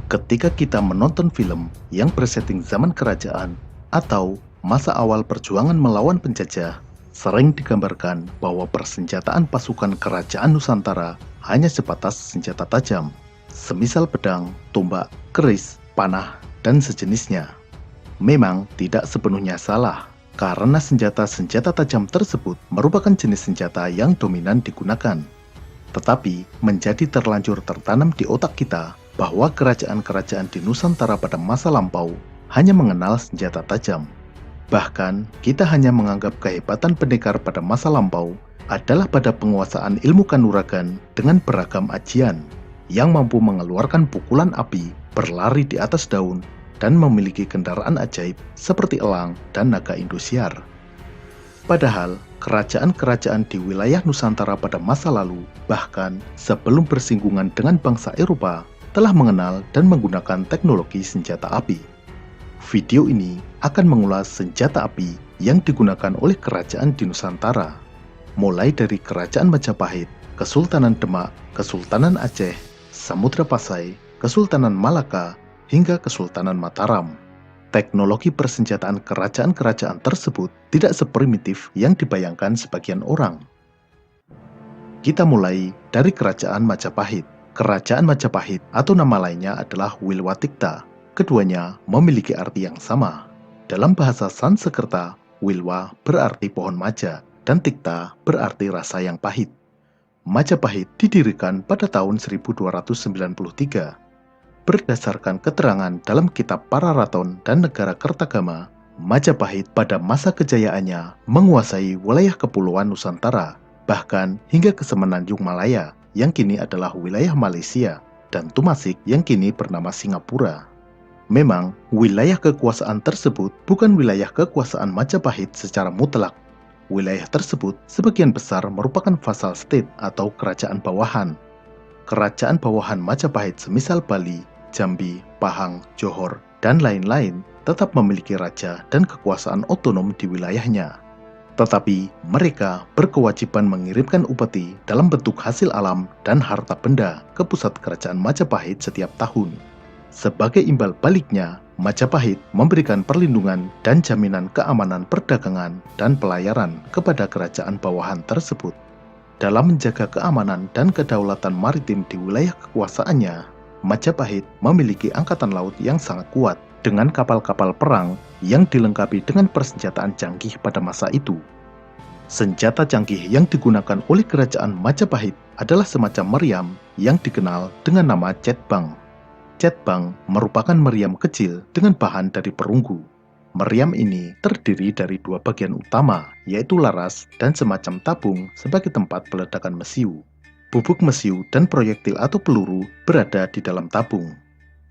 Ketika kita menonton film yang bersetting zaman kerajaan atau masa awal perjuangan melawan penjajah, sering digambarkan bahwa persenjataan pasukan kerajaan Nusantara hanya sebatas senjata tajam, semisal pedang, tombak, keris, panah, dan sejenisnya. Memang tidak sepenuhnya salah, karena senjata-senjata tajam tersebut merupakan jenis senjata yang dominan digunakan. Tetapi menjadi terlanjur tertanam di otak kita bahwa kerajaan-kerajaan di Nusantara pada masa lampau hanya mengenal senjata tajam. Bahkan, kita hanya menganggap kehebatan pendekar pada masa lampau adalah pada penguasaan ilmu kanuragan dengan beragam ajian, yang mampu mengeluarkan pukulan api, berlari di atas daun, dan memiliki kendaraan ajaib seperti elang dan naga Indosiar. Padahal, kerajaan-kerajaan di wilayah Nusantara pada masa lalu, bahkan sebelum bersinggungan dengan bangsa Eropa, telah mengenal dan menggunakan teknologi senjata api. Video ini akan mengulas senjata api yang digunakan oleh kerajaan di Nusantara, mulai dari Kerajaan Majapahit, Kesultanan Demak, Kesultanan Aceh, Samudra Pasai, Kesultanan Malaka, hingga Kesultanan Mataram. Teknologi persenjataan kerajaan-kerajaan tersebut tidak seprimitif yang dibayangkan sebagian orang. Kita mulai dari Kerajaan Majapahit. Kerajaan Majapahit atau nama lainnya adalah Wilwatikta. Keduanya memiliki arti yang sama. Dalam bahasa Sanskerta, Wilwa berarti pohon maja dan Tikta berarti rasa yang pahit. Majapahit didirikan pada tahun 1293. Berdasarkan keterangan dalam kitab Pararaton dan Negara Kertagama, Majapahit pada masa kejayaannya menguasai wilayah kepulauan Nusantara, bahkan hingga ke Semenanjung Malaya, yang kini adalah wilayah Malaysia, dan Tumasik yang kini bernama Singapura. Memang, wilayah kekuasaan tersebut bukan wilayah kekuasaan Majapahit secara mutlak. Wilayah tersebut sebagian besar merupakan vassal state atau kerajaan bawahan. Kerajaan bawahan Majapahit semisal Bali, Jambi, Pahang, Johor, dan lain-lain tetap memiliki raja dan kekuasaan otonom di wilayahnya. Tetapi mereka berkewajiban mengirimkan upeti dalam bentuk hasil alam dan harta benda ke pusat kerajaan Majapahit setiap tahun. Sebagai imbal baliknya, Majapahit memberikan perlindungan dan jaminan keamanan perdagangan dan pelayaran kepada kerajaan bawahan tersebut. Dalam menjaga keamanan dan kedaulatan maritim di wilayah kekuasaannya, Majapahit memiliki angkatan laut yang sangat kuat dengan kapal-kapal perang yang dilengkapi dengan persenjataan canggih pada masa itu. Senjata canggih yang digunakan oleh kerajaan Majapahit adalah semacam meriam yang dikenal dengan nama cetbang. Cetbang merupakan meriam kecil dengan bahan dari perunggu. Meriam ini terdiri dari dua bagian utama, yaitu laras dan semacam tabung sebagai tempat peledakan mesiu. Bubuk mesiu dan proyektil atau peluru berada di dalam tabung.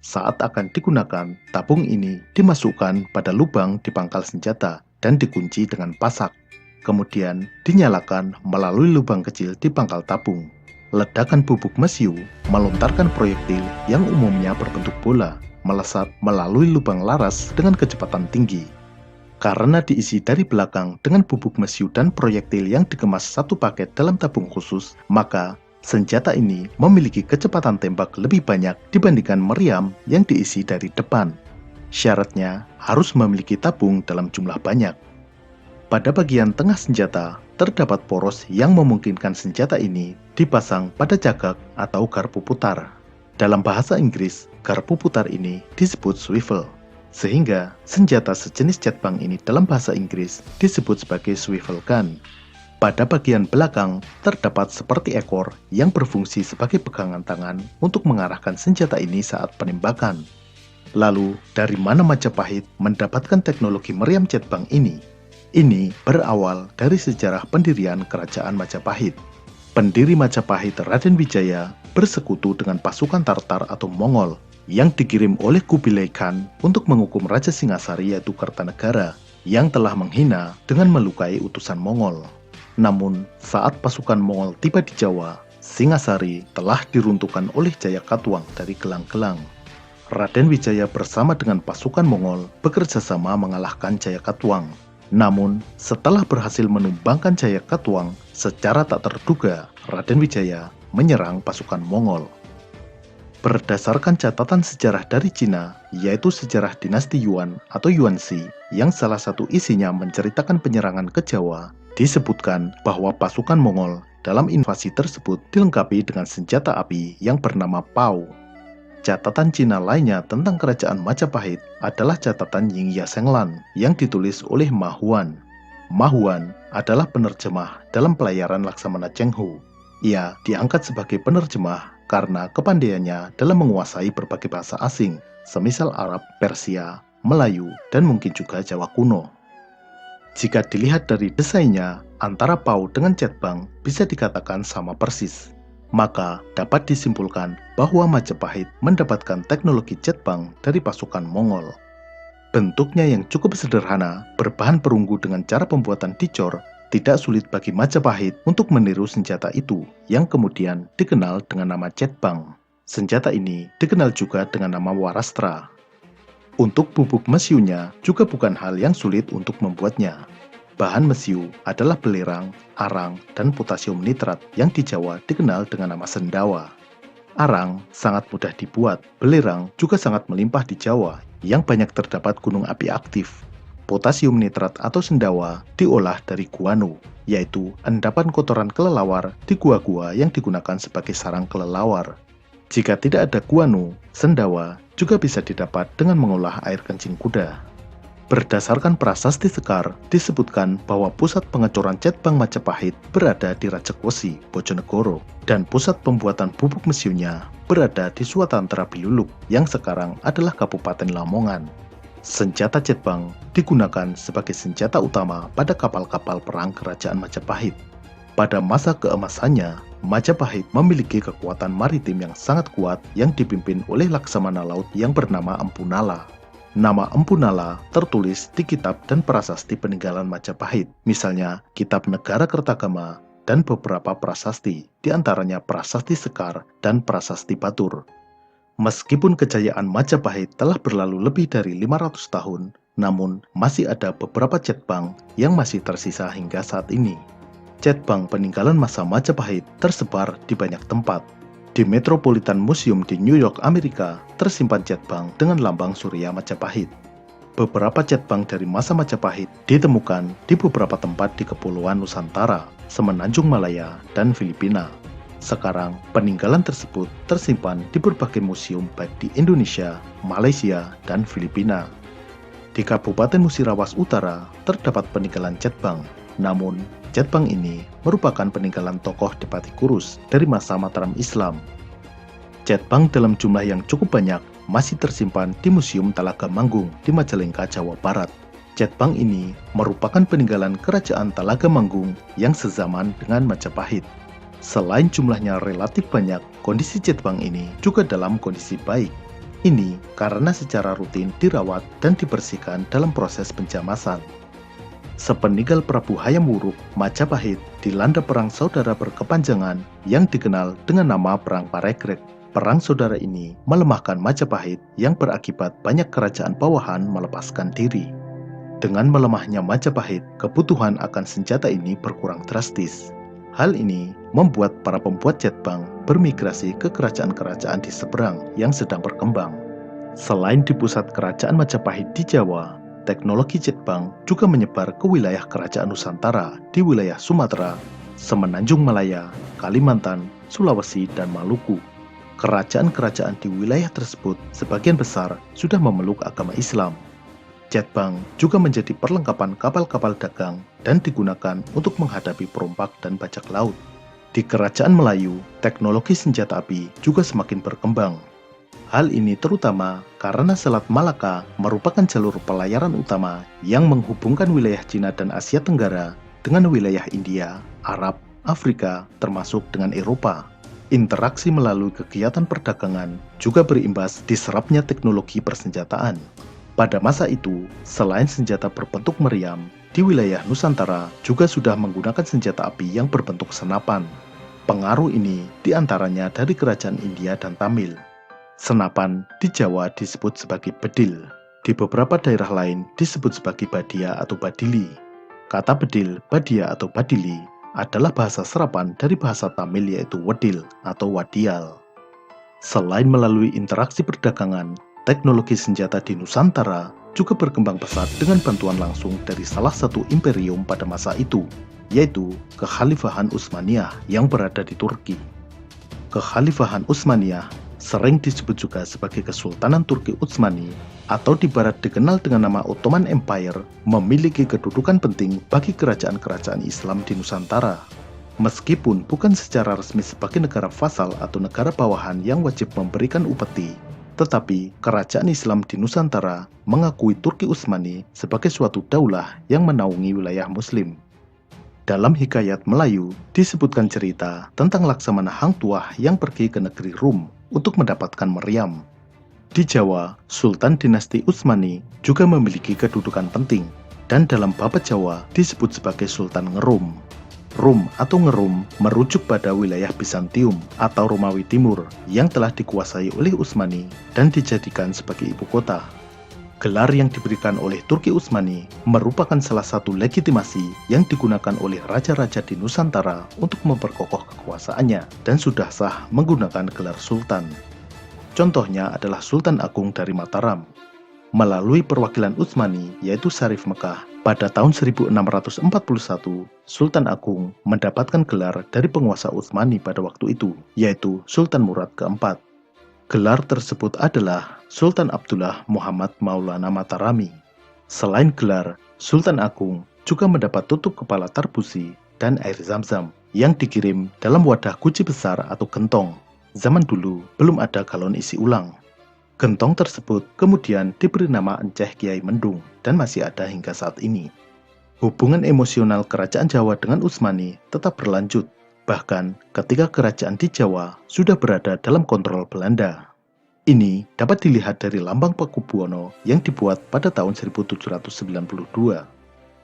Saat akan digunakan, tabung ini dimasukkan pada lubang di pangkal senjata dan dikunci dengan pasak. Kemudian dinyalakan melalui lubang kecil di pangkal tabung. Ledakan bubuk mesiu melontarkan proyektil yang umumnya berbentuk bola, melesat melalui lubang laras dengan kecepatan tinggi. Karena diisi dari belakang dengan bubuk mesiu dan proyektil yang dikemas satu paket dalam tabung khusus, maka senjata ini memiliki kecepatan tembak lebih banyak dibandingkan meriam yang diisi dari depan. Syaratnya harus memiliki tabung dalam jumlah banyak. Pada bagian tengah senjata, terdapat poros yang memungkinkan senjata ini dipasang pada cagak atau garpu putar. Dalam bahasa Inggris, garpu putar ini disebut swivel, sehingga senjata sejenis cetbang ini dalam bahasa Inggris disebut sebagai swivel gun. Pada bagian belakang, terdapat seperti ekor yang berfungsi sebagai pegangan tangan untuk mengarahkan senjata ini saat penembakan. Lalu, dari mana Majapahit mendapatkan teknologi meriam cetbang ini? Ini berawal dari sejarah pendirian Kerajaan Majapahit. Pendiri Majapahit Raden Wijaya bersekutu dengan pasukan Tartar atau Mongol yang dikirim oleh Kubilai Khan untuk menghukum Raja Singasari yaitu Kertanegara yang telah menghina dengan melukai utusan Mongol. Namun, saat pasukan Mongol tiba di Jawa, Singasari telah diruntuhkan oleh Jayakatwang dari gelang-gelang. Raden Wijaya bersama dengan pasukan Mongol bekerja sama mengalahkan Jayakatwang. Namun, setelah berhasil menumbangkan Jayakatwang, secara tak terduga Raden Wijaya menyerang pasukan Mongol. Berdasarkan catatan sejarah dari Cina, yaitu sejarah dinasti Yuan atau Yuanxi, yang salah satu isinya menceritakan penyerangan ke Jawa, disebutkan bahwa pasukan Mongol dalam invasi tersebut dilengkapi dengan senjata api yang bernama Pao. Catatan Cina lainnya tentang kerajaan Majapahit adalah catatan Yingya Senglan yang ditulis oleh Ma Huan. Ma Huan adalah penerjemah dalam pelayaran Laksamana Cheng Ho. Ia diangkat sebagai penerjemah karena kepandaiannya dalam menguasai berbagai bahasa asing, semisal Arab, Persia, Melayu, dan mungkin juga Jawa kuno. Jika dilihat dari desainnya, antara Pao dengan Cetbang bisa dikatakan sama persis. Maka dapat disimpulkan bahwa Majapahit mendapatkan teknologi Cetbang dari pasukan Mongol. Bentuknya yang cukup sederhana, berbahan perunggu dengan cara pembuatan dicor, tidak sulit bagi Majapahit untuk meniru senjata itu, yang kemudian dikenal dengan nama Cetbang. Senjata ini dikenal juga dengan nama Warastra. Untuk bubuk mesiunya juga bukan hal yang sulit untuk membuatnya. Bahan mesiu adalah belerang, arang, dan potasium nitrat yang di Jawa dikenal dengan nama sendawa. Arang sangat mudah dibuat, belerang juga sangat melimpah di Jawa yang banyak terdapat gunung api aktif. Potasium nitrat atau sendawa diolah dari guano, yaitu endapan kotoran kelelawar di gua-gua yang digunakan sebagai sarang kelelawar. Jika tidak ada guano, sendawa juga bisa didapat dengan mengolah air kencing kuda. Berdasarkan prasasti Sekar, disebutkan bahwa pusat pengecoran Cetbang Majapahit berada di Rajakwesi, Bojonegoro, dan pusat pembuatan bubuk mesiunya berada di Suatantara Biluluk, yang sekarang adalah Kabupaten Lamongan. Senjata Cetbang digunakan sebagai senjata utama pada kapal-kapal perang Kerajaan Majapahit. Pada masa keemasannya, Majapahit memiliki kekuatan maritim yang sangat kuat yang dipimpin oleh Laksamana Laut yang bernama Empu Nala. Nama Empu Nala tertulis di kitab dan prasasti peninggalan Majapahit, misalnya Kitab Negara Kertagama dan beberapa prasasti, diantaranya Prasasti Sekar dan Prasasti Batur. Meskipun kejayaan Majapahit telah berlalu lebih dari 500 tahun, namun masih ada beberapa Cetbang yang masih tersisa hingga saat ini. Cetbang peninggalan masa Majapahit tersebar di banyak tempat. Di Metropolitan Museum di New York, Amerika, tersimpan Cetbang dengan lambang Surya Majapahit. Beberapa Cetbang dari masa Majapahit ditemukan di beberapa tempat di Kepulauan Nusantara, Semenanjung Malaya, dan Filipina. Sekarang, peninggalan tersebut tersimpan di berbagai museum baik di Indonesia, Malaysia, dan Filipina. Di Kabupaten Musirawas Utara terdapat peninggalan Cetbang, namun Cetbang ini merupakan peninggalan tokoh Depati Kurus dari masa Mataram Islam. Cetbang dalam jumlah yang cukup banyak masih tersimpan di Museum Talaga Manggung di Majalengka, Jawa Barat. Cetbang ini merupakan peninggalan Kerajaan Talaga Manggung yang sezaman dengan Majapahit. Selain jumlahnya relatif banyak, kondisi Cetbang ini juga dalam kondisi baik. Ini karena secara rutin dirawat dan dibersihkan dalam proses penjamasan. Sepeninggal Prabu Hayam Wuruk, Majapahit dilanda perang saudara berkepanjangan yang dikenal dengan nama Perang Parekrek. Perang saudara ini melemahkan Majapahit yang berakibat banyak kerajaan bawahan melepaskan diri. Dengan melemahnya Majapahit, kebutuhan akan senjata ini berkurang drastis. Hal ini membuat para pembuat Cetbang bermigrasi ke kerajaan-kerajaan di seberang yang sedang berkembang. Selain di pusat kerajaan Majapahit di Jawa, teknologi Cetbang juga menyebar ke wilayah kerajaan Nusantara di wilayah Sumatera, Semenanjung Malaya, Kalimantan, Sulawesi, dan Maluku. Kerajaan-kerajaan di wilayah tersebut sebagian besar sudah memeluk agama Islam. Cetbang juga menjadi perlengkapan kapal-kapal dagang dan digunakan untuk menghadapi perompak dan bajak laut. Di Kerajaan Melayu, teknologi senjata api juga semakin berkembang. Hal ini terutama karena Selat Malaka merupakan jalur pelayaran utama yang menghubungkan wilayah Cina dan Asia Tenggara dengan wilayah India, Arab, Afrika, termasuk dengan Eropa. Interaksi melalui kegiatan perdagangan juga berimbas diserapnya teknologi persenjataan. Pada masa itu, selain senjata berbentuk meriam, di wilayah Nusantara juga sudah menggunakan senjata api yang berbentuk senapan. Pengaruh ini diantaranya dari kerajaan India dan Tamil. Senapan di Jawa disebut sebagai bedil. Di beberapa daerah lain disebut sebagai badia atau badili. Kata bedil, badia atau badili adalah bahasa serapan dari bahasa Tamil yaitu wedil atau wadial. Selain melalui interaksi perdagangan, teknologi senjata di Nusantara juga berkembang pesat dengan bantuan langsung dari salah satu imperium pada masa itu, yaitu Kekhalifahan Utsmaniyah yang berada di Turki. Kekhalifahan Utsmaniyah sering disebut juga sebagai Kesultanan Turki Utsmani atau di barat dikenal dengan nama Ottoman Empire, memiliki kedudukan penting bagi kerajaan-kerajaan Islam di Nusantara. Meskipun bukan secara resmi sebagai negara vasal atau negara bawahan yang wajib memberikan upeti, tetapi kerajaan Islam di Nusantara mengakui Turki Utsmani sebagai suatu daulah yang menaungi wilayah Muslim. Dalam Hikayat Melayu disebutkan cerita tentang Laksamana Hang Tuah yang pergi ke negeri Rum untuk mendapatkan meriam. Di Jawa, Sultan dinasti Utsmani juga memiliki kedudukan penting dan dalam Babat Jawa disebut sebagai Sultan Ngerum. Rum atau Ngerum merujuk pada wilayah Bizantium atau Romawi Timur yang telah dikuasai oleh Utsmani dan dijadikan sebagai ibu kota. Gelar yang diberikan oleh Turki Utsmani merupakan salah satu legitimasi yang digunakan oleh raja-raja di Nusantara untuk memperkokoh kekuasaannya dan sudah sah menggunakan gelar sultan. Contohnya adalah Sultan Agung dari Mataram. Melalui perwakilan Utsmani yaitu Syarif Mekah, pada tahun 1641, Sultan Agung mendapatkan gelar dari penguasa Utsmani pada waktu itu, yaitu Sultan Murad keempat. Gelar tersebut adalah Sultan Abdullah Muhammad Maulana Matarami. Selain gelar, Sultan Agung juga mendapat tutup kepala tarbusi dan air zam-zam yang dikirim dalam wadah guci besar atau gentong. Zaman dulu belum ada galon isi ulang. Gentong tersebut kemudian diberi nama Enceh Kiai Mendung dan masih ada hingga saat ini. Hubungan emosional kerajaan Jawa dengan Utsmani tetap berlanjut, bahkan ketika kerajaan di Jawa sudah berada dalam kontrol Belanda. Ini dapat dilihat dari lambang Pakubuwono yang dibuat pada tahun 1792.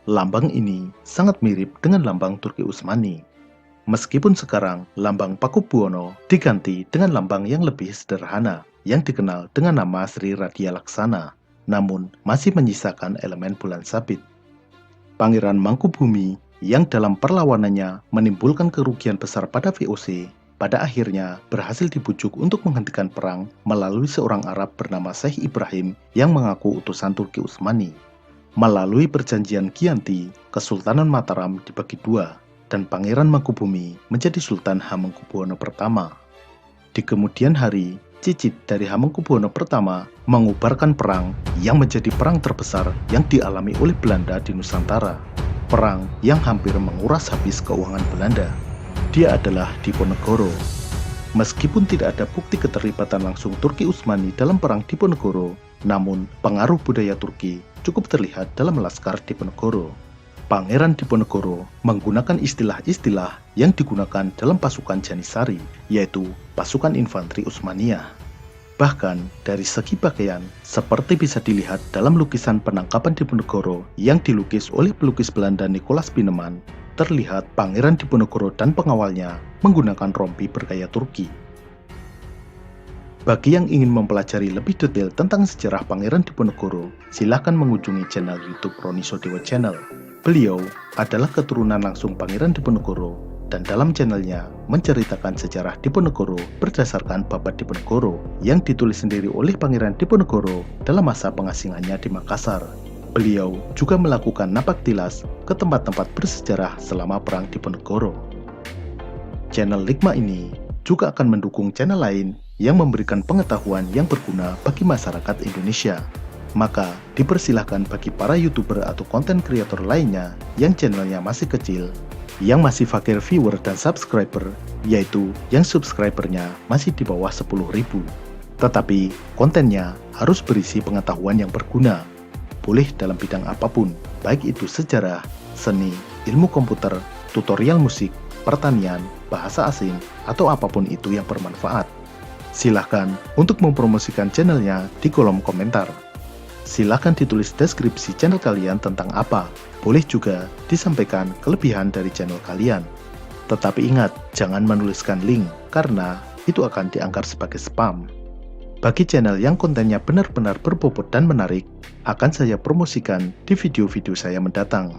Lambang ini sangat mirip dengan lambang Turki Utsmani. Meskipun sekarang lambang Pakubuwono diganti dengan lambang yang lebih sederhana, yang dikenal dengan nama Sri Radia Laksana, namun masih menyisakan elemen bulan sabit. Pangeran Mangkubumi yang dalam perlawanannya menimbulkan kerugian besar pada VOC, pada akhirnya berhasil dibujuk untuk menghentikan perang melalui seorang Arab bernama Syekh Ibrahim yang mengaku utusan Turki Utsmani. Melalui perjanjian Giyanti, Kesultanan Mataram dibagi dua, dan Pangeran Mangkubumi menjadi Sultan Hamengkubuwono pertama. Di kemudian hari, cicit dari Hamengkubuwono pertama mengubarkan perang yang menjadi perang terbesar yang dialami oleh Belanda di Nusantara. Perang yang hampir menguras habis keuangan Belanda. Dia adalah Diponegoro. Meskipun tidak ada bukti keterlibatan langsung Turki Utsmani dalam perang Diponegoro, namun pengaruh budaya Turki cukup terlihat dalam laskar Diponegoro. Pangeran Diponegoro menggunakan istilah-istilah yang digunakan dalam pasukan Janisari, yaitu pasukan infanteri Utsmaniyah. Bahkan dari segi pakaian, seperti bisa dilihat dalam lukisan penangkapan Diponegoro yang dilukis oleh pelukis Belanda Nicolaas Pieneman, terlihat Pangeran Diponegoro dan pengawalnya menggunakan rompi bergaya Turki. Bagi yang ingin mempelajari lebih detail tentang sejarah Pangeran Diponegoro, silakan mengunjungi channel YouTube Roni Sodewo Channel. Beliau adalah keturunan langsung Pangeran Diponegoro dan dalam channelnya menceritakan sejarah Diponegoro berdasarkan Babat Diponegoro yang ditulis sendiri oleh Pangeran Diponegoro dalam masa pengasingannya di Makassar. Beliau juga melakukan napak tilas ke tempat-tempat bersejarah selama Perang Diponegoro. Channel Ligma ini juga akan mendukung channel lain yang memberikan pengetahuan yang berguna bagi masyarakat Indonesia. Maka dipersilahkan bagi para YouTuber atau konten kreator lainnya yang channelnya masih kecil, yang masih fakir viewer dan subscriber, yaitu yang subscribernya masih di bawah 10.000. Tetapi kontennya harus berisi pengetahuan yang berguna, boleh dalam bidang apapun, baik itu sejarah, seni, ilmu komputer, tutorial musik, pertanian, bahasa asing, atau apapun itu yang bermanfaat. Silahkan untuk mempromosikan channelnya di kolom komentar. Silahkan ditulis deskripsi channel kalian tentang apa. Boleh juga disampaikan kelebihan dari channel kalian. Tetapi ingat, jangan menuliskan link, karena itu akan dianggap sebagai spam. Bagi channel yang kontennya benar-benar berbobot dan menarik, akan saya promosikan di video-video saya mendatang.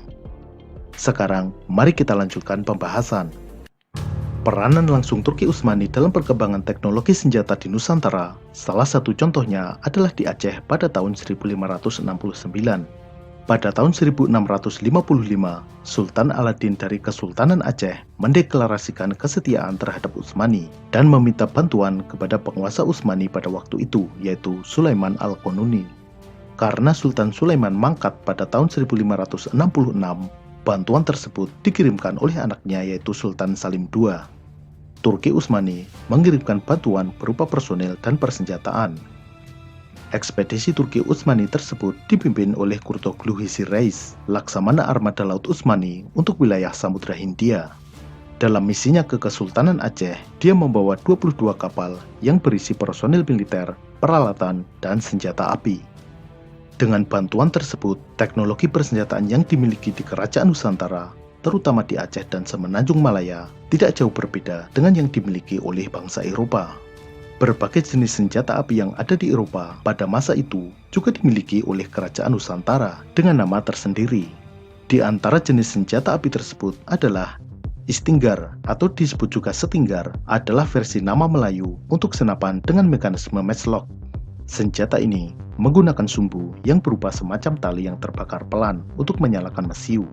Sekarang, mari kita lanjutkan pembahasan. Peranan langsung Turki Utsmani dalam perkembangan teknologi senjata di Nusantara, salah satu contohnya adalah di Aceh pada tahun 1569. Pada tahun 1655, Sultan Aladin dari Kesultanan Aceh mendeklarasikan kesetiaan terhadap Utsmani dan meminta bantuan kepada penguasa Utsmani pada waktu itu, yaitu Sulaiman Al-Qanuni. Karena Sultan Sulaiman mangkat pada tahun 1566, bantuan tersebut dikirimkan oleh anaknya yaitu Sultan Salim II. Turki Utsmani mengirimkan bantuan berupa personel dan persenjataan. Ekspedisi Turki Utsmani tersebut dipimpin oleh Kurtoglu Hisir Reis, Laksamana Armada Laut Utsmani untuk wilayah Samudra Hindia. Dalam misinya ke Kesultanan Aceh, dia membawa 22 kapal yang berisi personel militer, peralatan, dan senjata api. Dengan bantuan tersebut, teknologi persenjataan yang dimiliki di Kerajaan Nusantara, terutama di Aceh dan Semenanjung Malaya, tidak jauh berbeda dengan yang dimiliki oleh bangsa Eropa. Berbagai jenis senjata api yang ada di Eropa pada masa itu juga dimiliki oleh Kerajaan Nusantara dengan nama tersendiri. Di antara jenis senjata api tersebut adalah Istinggar atau disebut juga setinggar adalah versi nama Melayu untuk senapan dengan mekanisme matchlock. Senjata ini menggunakan sumbu yang berupa semacam tali yang terbakar pelan untuk menyalakan mesiu.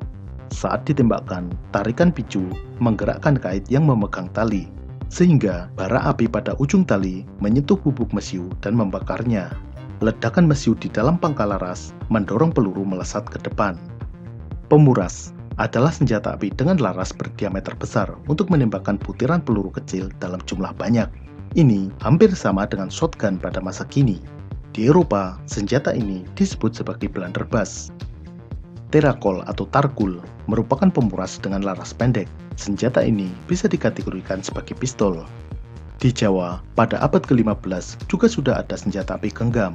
Saat ditembakkan, tarikan picu menggerakkan kait yang memegang tali, sehingga bara api pada ujung tali menyentuh bubuk mesiu dan membakarnya. Ledakan mesiu di dalam pangkal laras mendorong peluru melesat ke depan. Pemuras adalah senjata api dengan laras berdiameter besar untuk menembakkan butiran peluru kecil dalam jumlah banyak. Ini hampir sama dengan shotgun pada masa kini. Di Eropa, senjata ini disebut sebagai blunderbuss. Terakol atau tarkul merupakan pemuras dengan laras pendek. Senjata ini bisa dikategorikan sebagai pistol. Di Jawa, pada abad ke-15 juga sudah ada senjata api genggam.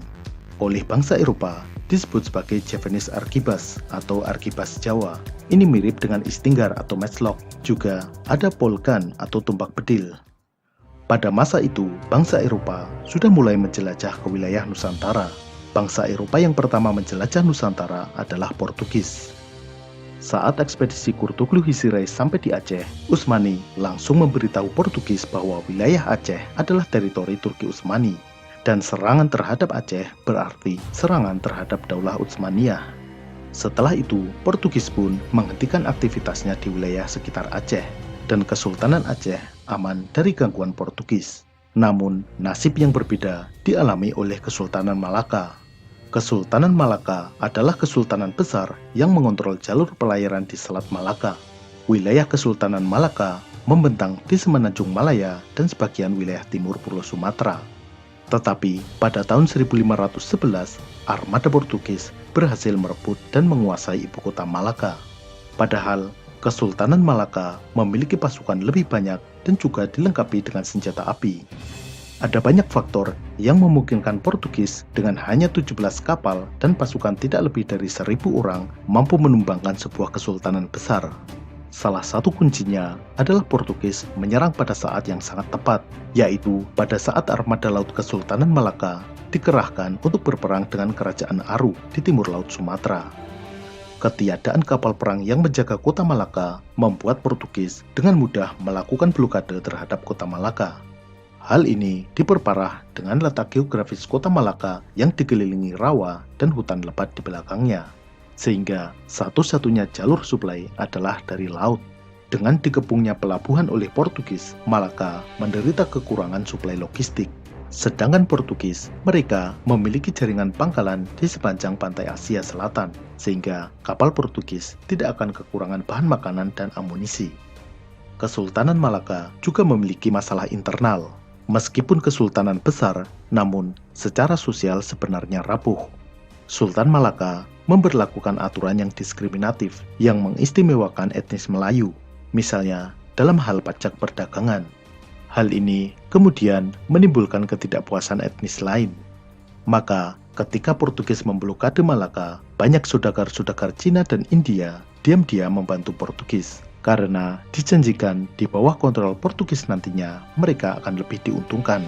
Oleh bangsa Eropa, disebut sebagai Javanese Arquebus atau Arquebus Jawa. Ini mirip dengan Istinggar atau matchlock. Juga ada polkan atau tumbak bedil. Pada masa itu, bangsa Eropa sudah mulai menjelajah ke wilayah Nusantara. Bangsa Eropa yang pertama menjelajah Nusantara adalah Portugis. Saat ekspedisi Kurtoglu Hisir Reis sampai di Aceh, Utsmani langsung memberitahu Portugis bahwa wilayah Aceh adalah teritori Turki Utsmani, dan serangan terhadap Aceh berarti serangan terhadap Daulah Utsmaniyah. Setelah itu, Portugis pun menghentikan aktivitasnya di wilayah sekitar Aceh, dan Kesultanan Aceh aman dari gangguan Portugis. Namun, nasib yang berbeda dialami oleh Kesultanan Malaka. Kesultanan Malaka adalah kesultanan besar yang mengontrol jalur pelayaran di Selat Malaka. Wilayah Kesultanan Malaka membentang di Semenanjung Malaya dan sebagian wilayah timur Pulau Sumatera. Tetapi pada tahun 1511, armada Portugis berhasil merebut dan menguasai ibu kota Malaka. Padahal, Kesultanan Malaka memiliki pasukan lebih banyak dan juga dilengkapi dengan senjata api. Ada banyak faktor yang memungkinkan Portugis dengan hanya 17 kapal dan pasukan tidak lebih dari 1.000 orang mampu menumbangkan sebuah kesultanan besar. Salah satu kuncinya adalah Portugis menyerang pada saat yang sangat tepat, yaitu pada saat armada laut Kesultanan Malaka dikerahkan untuk berperang dengan Kerajaan Aru di timur Laut Sumatera. Ketiadaan kapal perang yang menjaga kota Malaka membuat Portugis dengan mudah melakukan blokade terhadap kota Malaka. Hal ini diperparah dengan letak geografis kota Malaka yang dikelilingi rawa dan hutan lebat di belakangnya, sehingga satu-satunya jalur suplai adalah dari laut. Dengan dikepungnya pelabuhan oleh Portugis, Malaka menderita kekurangan suplai logistik. Sedangkan Portugis, mereka memiliki jaringan pangkalan di sepanjang pantai Asia Selatan, sehingga kapal Portugis tidak akan kekurangan bahan makanan dan amunisi. Kesultanan Malaka juga memiliki masalah internal. Meskipun kesultanan besar, namun secara sosial sebenarnya rapuh. Sultan Malaka memberlakukan aturan yang diskriminatif yang mengistimewakan etnis Melayu, misalnya dalam hal pajak perdagangan. Hal ini kemudian menimbulkan ketidakpuasan etnis lain. Maka, ketika Portugis memblokade Malaka, banyak saudagar-saudagar Cina dan India diam-diam membantu Portugis. Karena dijanjikan di bawah kontrol Portugis nantinya mereka akan lebih diuntungkan.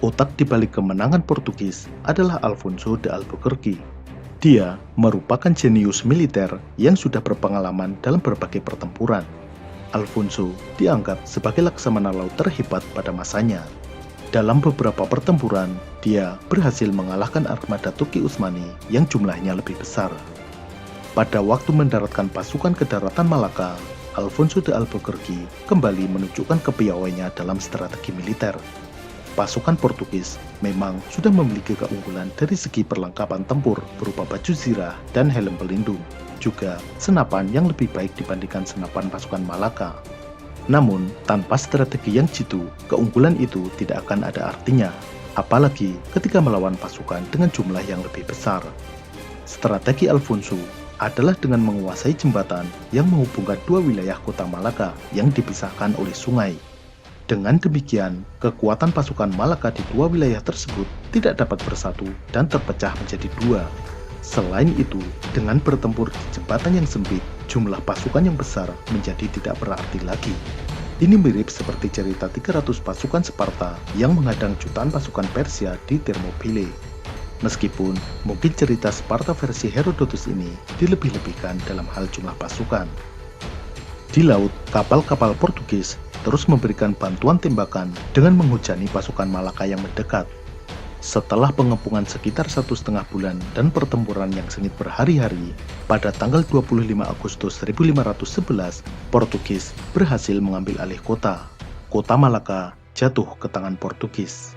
Otak di balik kemenangan Portugis adalah Alfonso de Albuquerque. Dia merupakan jenius militer yang sudah berpengalaman dalam berbagai pertempuran. Alfonso dianggap sebagai laksamana laut terhebat pada masanya. Dalam beberapa pertempuran, dia berhasil mengalahkan armada Turki Utsmani yang jumlahnya lebih besar. Pada waktu mendaratkan pasukan ke daratan Malaka, Alfonso de Albuquerque kembali menunjukkan kepiawaiannya dalam strategi militer. Pasukan Portugis memang sudah memiliki keunggulan dari segi perlengkapan tempur berupa baju zirah dan helm pelindung, juga senapan yang lebih baik dibandingkan senapan pasukan Malaka. Namun, tanpa strategi yang jitu, keunggulan itu tidak akan ada artinya, apalagi ketika melawan pasukan dengan jumlah yang lebih besar. Strategi Alfonso adalah dengan menguasai jembatan yang menghubungkan dua wilayah kota Malaka yang dipisahkan oleh sungai. Dengan demikian, kekuatan pasukan Malaka di dua wilayah tersebut tidak dapat bersatu dan terpecah menjadi dua. Selain itu, dengan bertempur di jembatan yang sempit, jumlah pasukan yang besar menjadi tidak berarti lagi. Ini mirip seperti cerita 300 pasukan Sparta yang menghadang jutaan pasukan Persia di Thermopylae. Meskipun mungkin cerita Sparta versi Herodotus ini dilebih-lebihkan dalam hal jumlah pasukan. Di laut, kapal-kapal Portugis terus memberikan bantuan tembakan dengan menghujani pasukan Malaka yang mendekat. Setelah pengepungan sekitar 1,5 bulan dan pertempuran yang sengit berhari-hari, pada tanggal 25 Agustus 1511, Portugis berhasil mengambil alih kota. Kota Malaka jatuh ke tangan Portugis.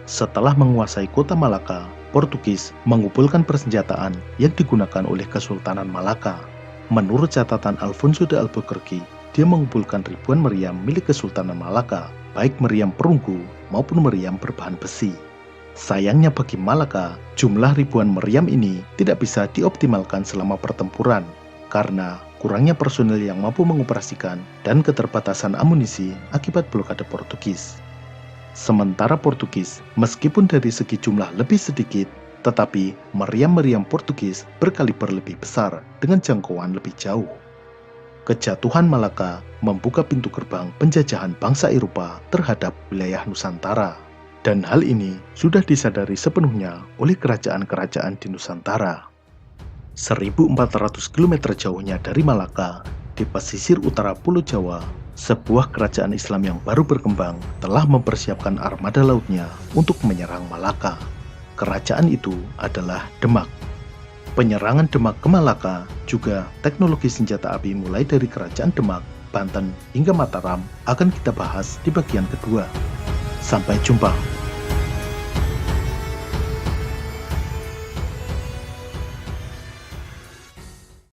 Setelah menguasai kota Malaka, Portugis mengumpulkan persenjataan yang digunakan oleh Kesultanan Malaka. Menurut catatan Alfonso de Albuquerque, dia mengumpulkan ribuan meriam milik Kesultanan Malaka, baik meriam perunggu maupun meriam berbahan besi. Sayangnya bagi Malaka, jumlah ribuan meriam ini tidak bisa dioptimalkan selama pertempuran, karena kurangnya personel yang mampu mengoperasikan dan keterbatasan amunisi akibat blokade Portugis. Sementara Portugis, meskipun dari segi jumlah lebih sedikit, tetapi meriam-meriam Portugis berkaliber lebih besar dengan jangkauan lebih jauh. Kejatuhan Malaka membuka pintu gerbang penjajahan bangsa Eropa terhadap wilayah Nusantara. Dan hal ini sudah disadari sepenuhnya oleh kerajaan-kerajaan di Nusantara. 1.400 km jauhnya dari Malaka, di pesisir utara Pulau Jawa, sebuah kerajaan Islam yang baru berkembang telah mempersiapkan armada lautnya untuk menyerang Malaka. Kerajaan itu adalah Demak. Penyerangan Demak ke Malaka juga teknologi senjata api mulai dari kerajaan Demak, Banten hingga Mataram akan kita bahas di bagian kedua. Sampai jumpa.